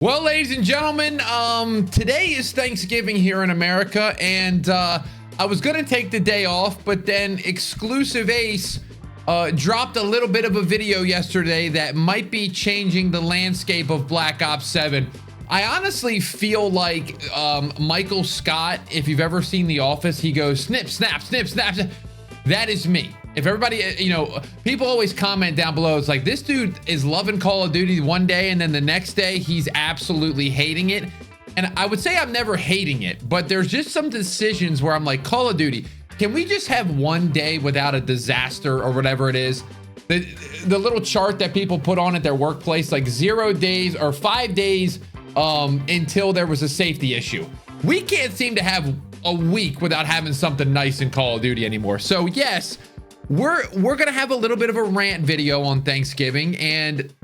Well, ladies and gentlemen, today is Thanksgiving here in America, and I was going to take the day off, but then Exclusive Ace dropped a little bit of a video yesterday that might be changing the landscape of Black Ops 7. I honestly feel like Michael Scott, if you've ever seen The Office, he goes, snip, snap, snip, snap. That is me. If everybody, people always comment down below, it's like, this dude is loving Call of Duty one day, and then the next day he's absolutely hating it. And I would say I'm never hating it, but there's just some decisions where I'm like, Call of Duty, can we just have one day without a disaster or whatever it is? The little chart that people put on at their workplace, like 0 days or 5 days until there was a safety issue. We can't seem to have a week without having something nice in Call of Duty anymore. So yes, we're gonna have a little bit of a rant video on Thanksgiving. And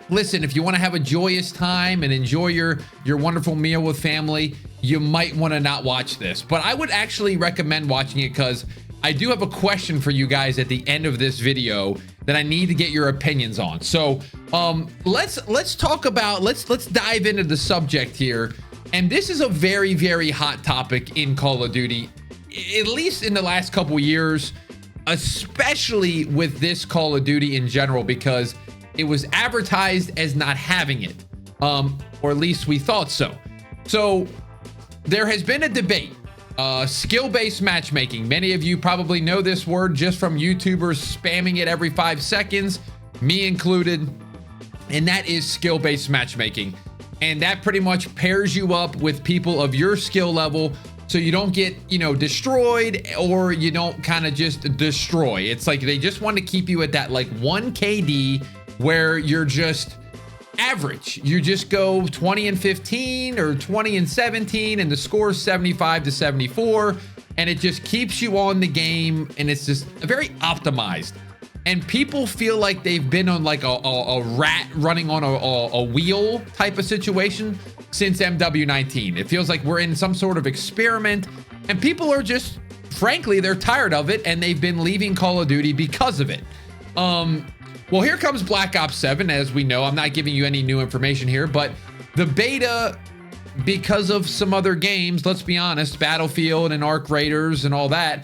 listen, if you want to have a joyous time and enjoy your wonderful meal with family, you might want to not watch this, but I would actually recommend watching it, because I do have a question for you guys at the end of this video that I need to get your opinions on. So let's talk about, let's dive into the subject here. And this is a very, very hot topic in Call of Duty, at least in the last couple years, especially with this Call of Duty in general, because it was advertised as not having it, or at least we thought so. So there has been a debate, skill-based matchmaking. Many of you probably know this word just from YouTubers spamming it every 5 seconds, me included, and that is skill-based matchmaking. And that pretty much pairs you up with people of your skill level, so you don't get, destroyed, or you don't kind of just destroy. It's like they just want to keep you at that like 1 KD where you're just average. You just go 20 and 15 or 20 and 17, and the score is 75 to 74, and it just keeps you on the game, and it's just very optimized. And people feel like they've been on like a rat running on a wheel type of situation since MW19. It feels like we're in some sort of experiment, and people are just, frankly, they're tired of it, and they've been leaving Call of Duty because of it. Well, here comes Black Ops 7, as we know. I'm not giving you any new information here, but the beta, because of some other games, let's be honest, Battlefield and Arc Raiders and all that,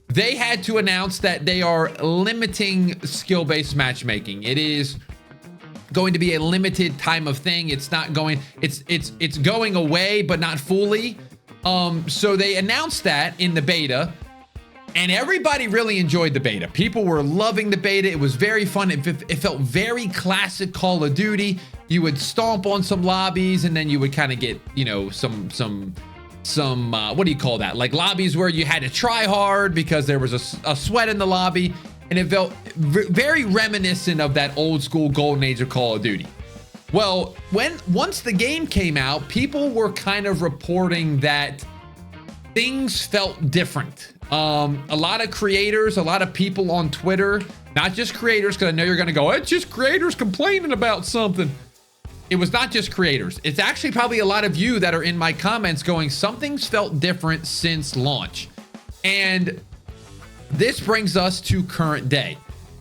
they had to announce that they are limiting skill-based matchmaking. It is going to be a limited time of thing. It's not going, it's going away, but not fully. So they announced that in the beta, and everybody really enjoyed the beta. People were loving the beta. It was very fun. It felt very classic Call of Duty. You would stomp on some lobbies, and then you would kind of get, some what do you call that, like lobbies where you had to try hard because there was a sweat in the lobby, and it felt very reminiscent of that old school golden age of Call of Duty. Well, once the game came out, people were kind of reporting that things felt different. A lot of creators, a lot of people on Twitter, not just creators, because I know you're going to go, it's just creators complaining about something. It was not just creators. It's actually probably a lot of you that are in my comments going, something's felt different since launch. And this brings us to current day.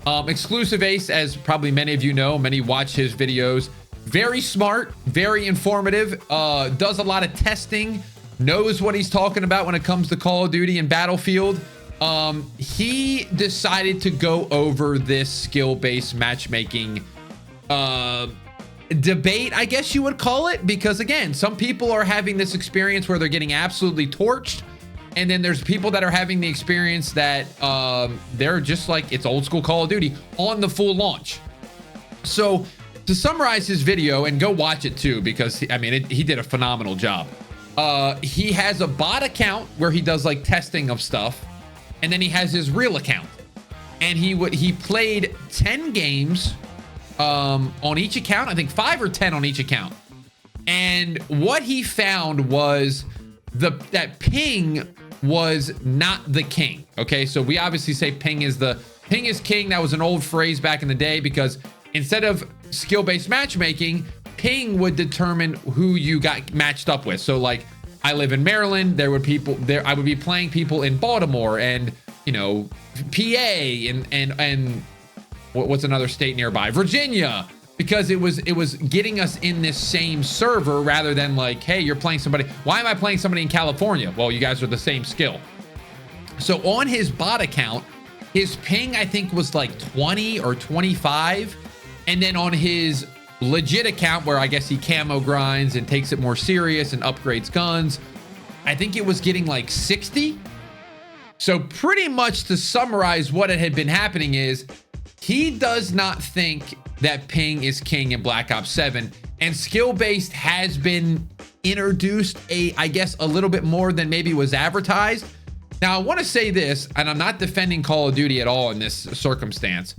Exclusive Ace, as probably many of you know, many watch his videos, very smart, very informative, does a lot of testing, knows what he's talking about when it comes to Call of Duty and Battlefield. He decided to go over this skill-based matchmaking debate, I guess you would call it, because again, some people are having this experience where they're getting absolutely torched, and then there's people that are having the experience that they're just like, it's old school Call of Duty on the full launch. So to summarize his video, and go watch it too, because he did a phenomenal job. He has a bot account where he does like testing of stuff, and then he has his real account, and he played 10 games on each account, I think 5 or 10 on each account. And what he found was that ping was not the king. Okay, so we obviously say ping is king. That was an old phrase back in the day, because instead of skill-based matchmaking, ping would determine who you got matched up with. So like, I live in Maryland, I would be playing people in Baltimore and PA and what's another state nearby? Virginia, because it was getting us in this same server rather than like, hey, you're playing somebody. Why am I playing somebody in California? Well, you guys are the same skill. So on his bot account, his ping, I think, was like 20 or 25. And then on his legit account, where I guess he camo grinds and takes it more serious and upgrades guns, I think it was getting like 60. So pretty much to summarize what had been happening is he does not think that ping is king in Black Ops 7, and skill-based has been introduced I guess a little bit more than maybe was advertised. Now I want to say this, and I'm not defending Call of Duty at all in this circumstance.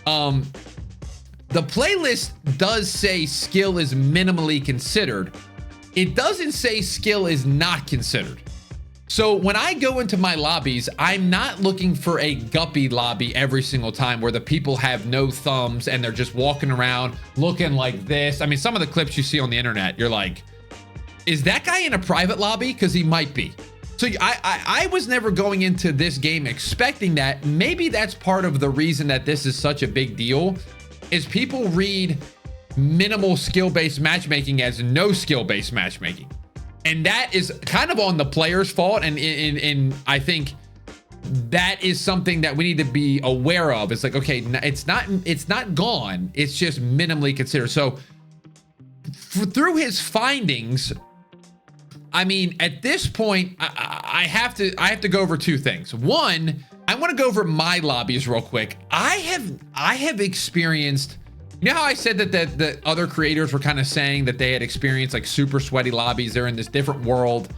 The playlist does say skill is minimally considered. It doesn't say skill is not considered. So when I go into my lobbies, I'm not looking for a guppy lobby every single time where the people have no thumbs and they're just walking around looking like this. I mean, some of the clips you see on the internet, you're like, is that guy in a private lobby? Because he might be. So I was never going into this game expecting that. Maybe that's part of the reason that this is such a big deal, is people read minimal skill-based matchmaking as no skill-based matchmaking. And that is kind of on the player's fault. And I think that is something that we need to be aware of. It's like, okay, it's not gone. It's just minimally considered. So through his findings, I mean, at this point, I have to go over two things. One, I want to go over my lobbies real quick. I have experienced, you know how I said that the other creators were kind of saying that they had experienced like super sweaty lobbies. They're in this different world.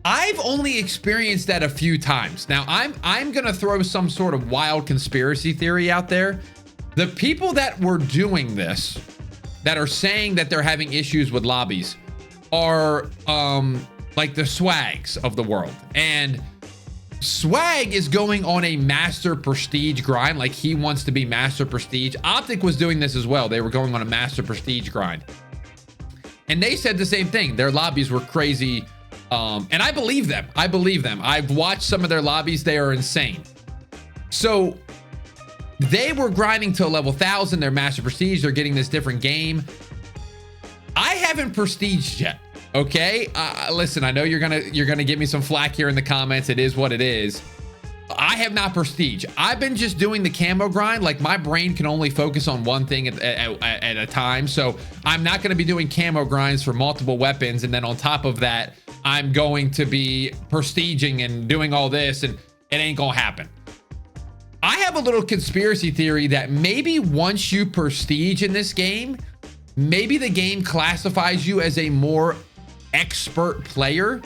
I've only experienced that a few times. Now I'm going to throw some sort of wild conspiracy theory out there. The people that were doing this, that are saying that they're having issues with lobbies, are like the Swags of the world. And Swag is going on a master prestige grind. Like, he wants to be master prestige. Optic was doing this as well. They were going on a master prestige grind. And they said the same thing. Their lobbies were crazy. And I believe them. I believe them. I've watched some of their lobbies. They are insane. So they were grinding to level 1000. They're master prestige. They're getting this different game. I haven't prestiged yet. Okay, listen, I know you're gonna give me some flack here in the comments. It is what it is. I have not prestige. I've been just doing the camo grind. Like, my brain can only focus on one thing at a time. So I'm not gonna be doing camo grinds for multiple weapons. And then on top of that, I'm going to be prestiging and doing all this, and it ain't gonna happen. I have a little conspiracy theory that maybe once you prestige in this game, maybe the game classifies you as a more expert player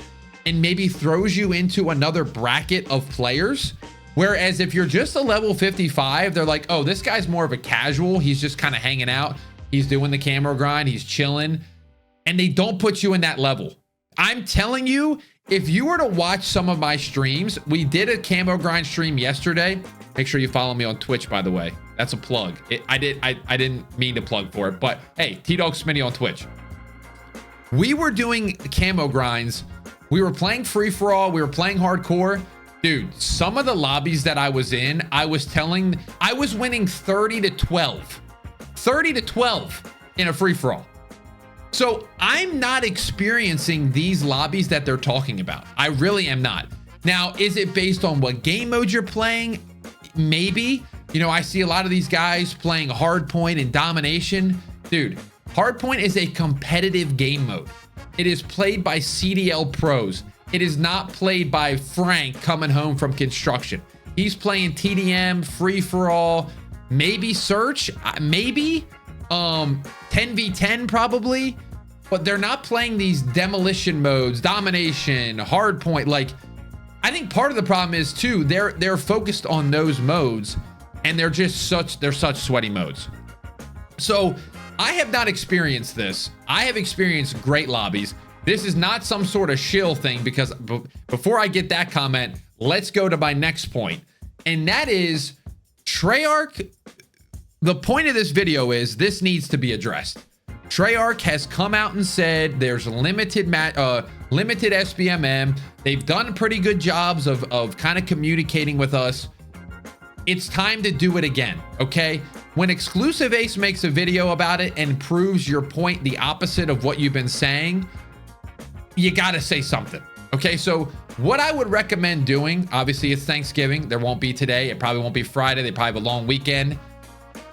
and maybe throws you into another bracket of players. Whereas if you're just a level 55, they're like, oh, this guy's more of a casual. He's just kind of hanging out. He's doing the camera grind. He's chilling. And they don't put you in that level. I'm telling you, if you were to watch some of my streams, we did a camo grind stream yesterday. Make sure you follow me on Twitch, by the way. That's a plug. I didn't mean to plug for it, but hey, Tdawgsmitty on Twitch. We were doing camo grinds. We were playing free for all. We were playing hardcore. Dude, some of the lobbies that I was in, I was winning 30 to 12. 30 to 12 in a free for all. So I'm not experiencing these lobbies that they're talking about. I really am not. Now, is it based on what game mode you're playing? Maybe. You know, I see a lot of these guys playing hardpoint and domination. Dude, hardpoint is a competitive game mode. It is played by CDL pros. It is not played by Frank coming home from construction. He's playing TDM, free for all, maybe search, maybe 10v10 probably, but they're not playing these demolition modes, domination, hardpoint. Like, I think part of the problem is too, they're focused on those modes, and they're such sweaty modes. So I have not experienced this. I have experienced great lobbies. This is not some sort of shill thing, because before I get that comment, let's go to my next point. And that is Treyarch. The point of this video is this needs to be addressed. Treyarch has come out and said there's limited SBMM. They've done pretty good jobs of kind of communicating with us. It's time to do it again, okay? when Exclusive Ace makes a video about it and proves your point the opposite of what you've been saying, you got to say something. Okay, so what I would recommend doing, obviously it's Thanksgiving. There won't be today. It probably won't be Friday. They probably have a long weekend.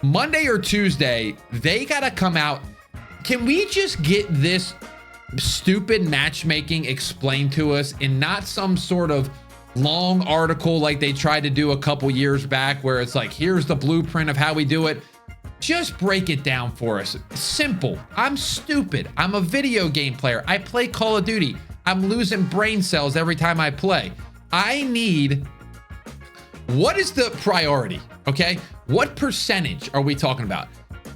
Monday or Tuesday, they got to come out. Can we just get this stupid matchmaking explained to us in not some sort of long article like they tried to do a couple years back where it's like, here's the blueprint of how we do it. Just break it down for us. Simple. I'm stupid. I'm a video game player. I play Call of Duty. I'm losing brain cells every time I play. I need, what is the priority? Okay. What percentage are we talking about?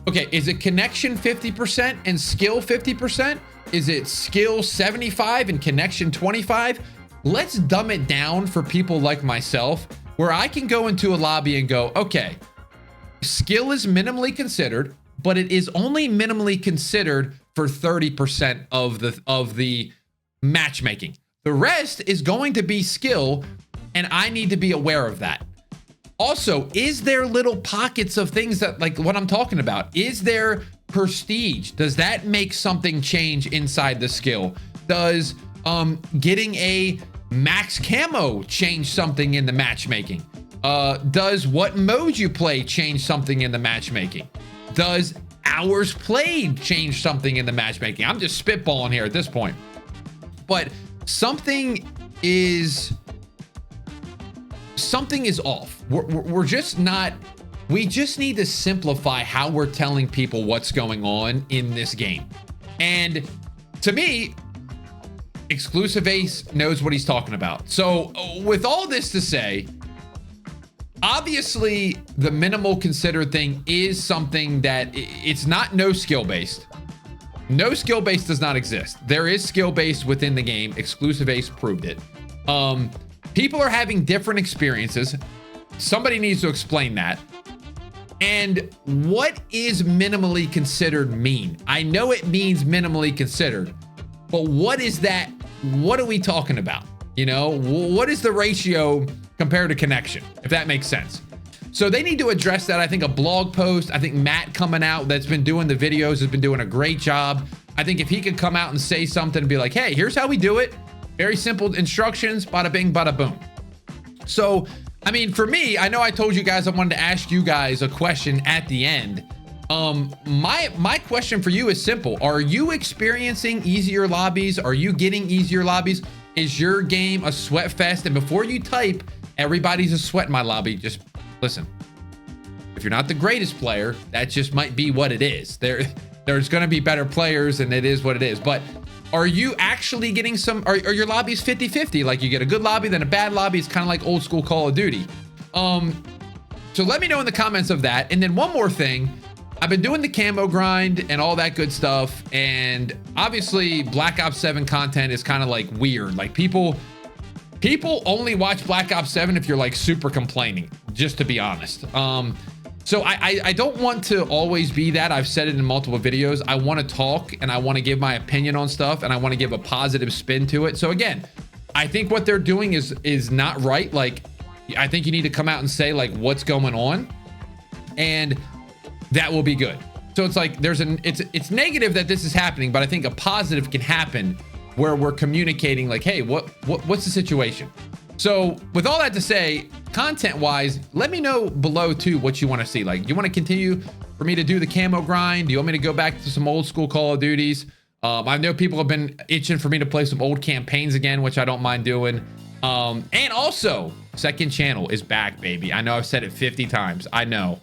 Okay. Is it connection 50% and skill 50%? Is it skill 75 and connection 25? Let's dumb it down for people like myself where I can go into a lobby and go, okay, skill is minimally considered, but it is only minimally considered for 30% of the matchmaking. The rest is going to be skill, and I need to be aware of that. Also, is there little pockets of things that, like what I'm talking about? Is there prestige? Does that make something change inside the skill? Does getting a max camo change something in the matchmaking? Does what mode you play change something in the matchmaking? Does hours played change something in the matchmaking? I'm just spitballing here at this point. But something is off. We're just not, we just need to simplify how we're telling people what's going on in this game. And to me, Exclusive Ace knows what he's talking about. So with all this to say, obviously the minimal considered thing is something that it's not no skill based. No skill based does not exist. There is skill based within the game. Exclusive Ace proved it. People are having different experiences. Somebody needs to explain that. And what is minimally considered mean? I know it means minimally considered, but what is that? What are we talking about? You know, what is the ratio compared to connection, if that makes sense? So they need to address that. I think a blog post, I think Matt coming out that's been doing the videos has been doing a great job. I think if he could come out and say something and be like, hey, here's how we do it. Very simple instructions, bada bing, bada boom. So, I mean, for me, I know I told you guys I wanted to ask you guys a question at the end. My question for you is simple. Are you experiencing easier lobbies? Are you getting easier lobbies? Is your game a sweat fest? And before you type, everybody's a sweat in my lobby, just listen. If you're not the greatest player, that just might be what it is. There's going to be better players, and it is what it is. But are you actually getting some, are your lobbies 50-50? Like you get a good lobby, then a bad lobby. It's kind of like old school Call of Duty. So let me know in the comments of that. And then one more thing, I've been doing the camo grind and all that good stuff. And obviously Black Ops 7 content is kind of like weird. Like people only watch Black Ops 7 if you're like super complaining, just to be honest. So I don't want to always be that. I've said it in multiple videos. I want to talk and I want to give my opinion on stuff and I want to give a positive spin to it. So again, I think what they're doing is not right. Like, I think you need to come out and say like what's going on, and that will be good. So it's like it's negative that this is happening, but I think a positive can happen where we're communicating like, hey, what's the situation? So with all that to say, content wise, let me know below too what you want to see. Like, do you want to continue for me to do the camo grind? Do you want me to go back to some old school Call of Duties? I know people have been itching for me to play some old campaigns again, which I don't mind doing. And also, second channel is back, baby. I know I've said it 50 times. I know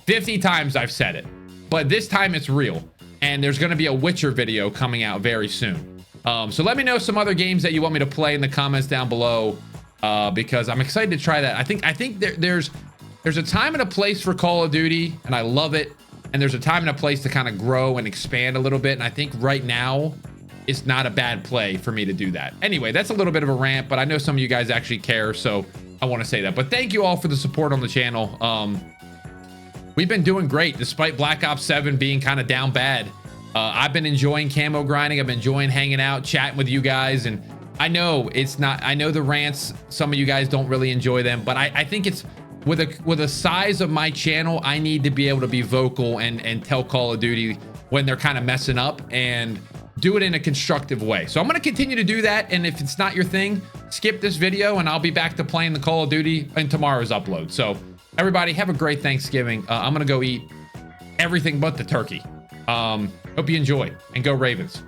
50 times I've said it, but this time it's real. And there's going to be a Witcher video coming out very soon. So let me know some other games that you want me to play in the comments down below, because I'm excited to try that. I think there's a time and a place for Call of Duty, and I love it. And there's a time and a place to kind of grow and expand a little bit. And I think right now it's not a bad play for me to do that. Anyway, that's a little bit of a rant, but I know some of you guys actually care, so I want to say that. But thank you all for the support on the channel. We've been doing great despite Black Ops 7 being kind of down bad. I've been enjoying camo grinding. I've been enjoying hanging out, chatting with you guys. And I know it's not, I know the rants, some of you guys don't really enjoy them, but I think it's with a size of my channel, I need to be able to be vocal and tell Call of Duty when they're kind of messing up and do it in a constructive way. So I'm going to continue to do that. And if it's not your thing, skip this video and I'll be back to playing the Call of Duty in tomorrow's upload. So everybody have a great Thanksgiving. I'm going to go eat everything but the turkey. Hope you enjoy and go Ravens.